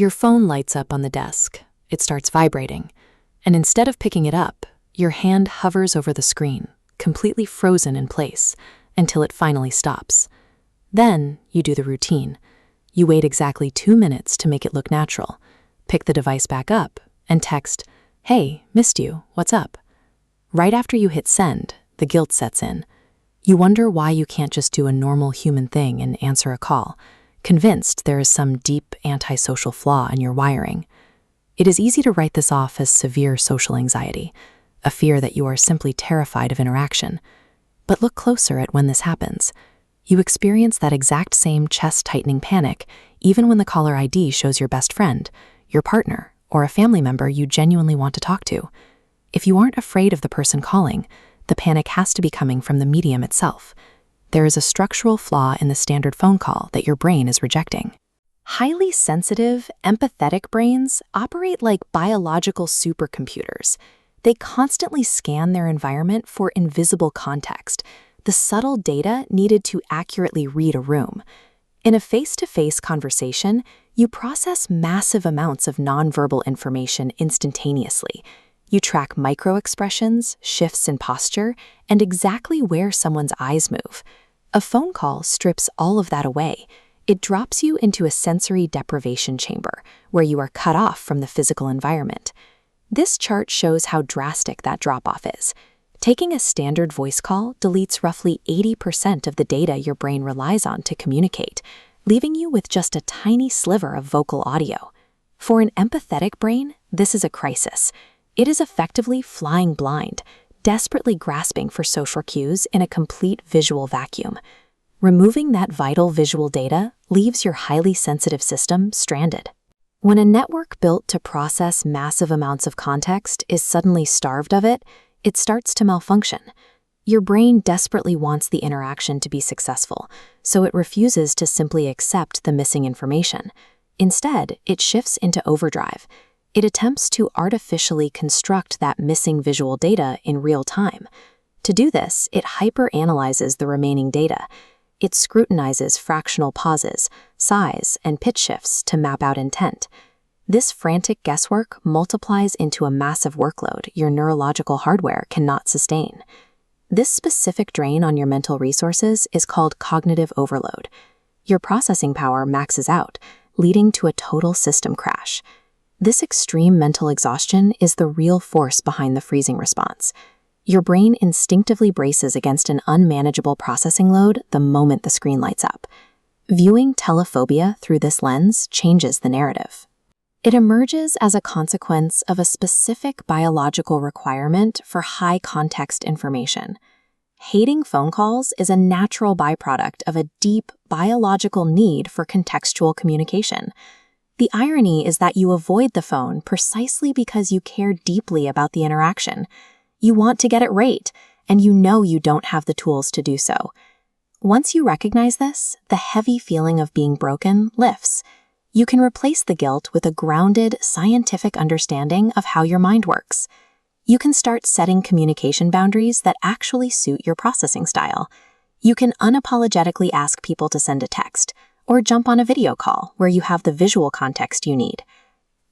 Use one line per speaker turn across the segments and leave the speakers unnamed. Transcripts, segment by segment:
Your phone lights up on the desk. It starts vibrating. And instead of picking it up, your hand hovers over the screen, completely frozen in place, until it finally stops. Then you do the routine. You wait exactly 2 minutes to make it look natural, pick the device back up, and text, "Hey, missed you, what's up?" Right after you hit send, the guilt sets in. You wonder why you can't just do a normal human thing and answer a call, convinced there is some deep antisocial flaw in your wiring. It is easy to write this off as severe social anxiety, a fear that you are simply terrified of interaction. But look closer at when this happens. You experience that exact same chest-tightening panic even when the caller ID shows your best friend, your partner, or a family member you genuinely want to talk to. If you aren't afraid of the person calling, the panic has to be coming from the medium itself. There is a structural flaw in the standard phone call that your brain is rejecting. Highly sensitive, empathetic brains operate like biological supercomputers. They constantly scan their environment for invisible context, the subtle data needed to accurately read a room. In a face-to-face conversation, you process massive amounts of nonverbal information instantaneously. You track micro-expressions, shifts in posture, and exactly where someone's eyes move. A phone call strips all of that away. It drops you into a sensory deprivation chamber, where you are cut off from the physical environment. This chart shows how drastic that drop-off is. Taking a standard voice call deletes roughly 80% of the data your brain relies on to communicate, leaving you with just a tiny sliver of vocal audio. For an empathetic brain, this is a crisis. It is effectively flying blind, desperately grasping for social cues in a complete visual vacuum. Removing that vital visual data leaves your highly sensitive system stranded. When a network built to process massive amounts of context is suddenly starved of it, it starts to malfunction. Your brain desperately wants the interaction to be successful, so it refuses to simply accept the missing information. Instead, it shifts into overdrive. It attempts to artificially construct that missing visual data in real time. To do this, it hyper-analyzes the remaining data. It scrutinizes fractional pauses, size, and pitch shifts to map out intent. This frantic guesswork multiplies into a massive workload your neurological hardware cannot sustain. This specific drain on your mental resources is called cognitive overload. Your processing power maxes out, leading to a total system crash. This extreme mental exhaustion is the real force behind the freezing response. Your brain instinctively braces against an unmanageable processing load the moment the screen lights up. Viewing telephobia through this lens changes the narrative. It emerges as a consequence of a specific biological requirement for high-context information. Hating phone calls is a natural byproduct of a deep biological need for contextual communication. The irony is that you avoid the phone precisely because you care deeply about the interaction. You want to get it right, and you know you don't have the tools to do so. Once you recognize this, the heavy feeling of being broken lifts. You can replace the guilt with a grounded, scientific understanding of how your mind works. You can start setting communication boundaries that actually suit your processing style. You can unapologetically ask people to send a text, or jump on a video call where you have the visual context you need.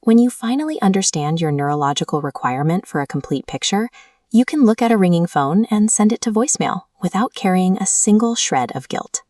When you finally understand your neurological requirement for a complete picture, you can look at a ringing phone and send it to voicemail without carrying a single shred of guilt.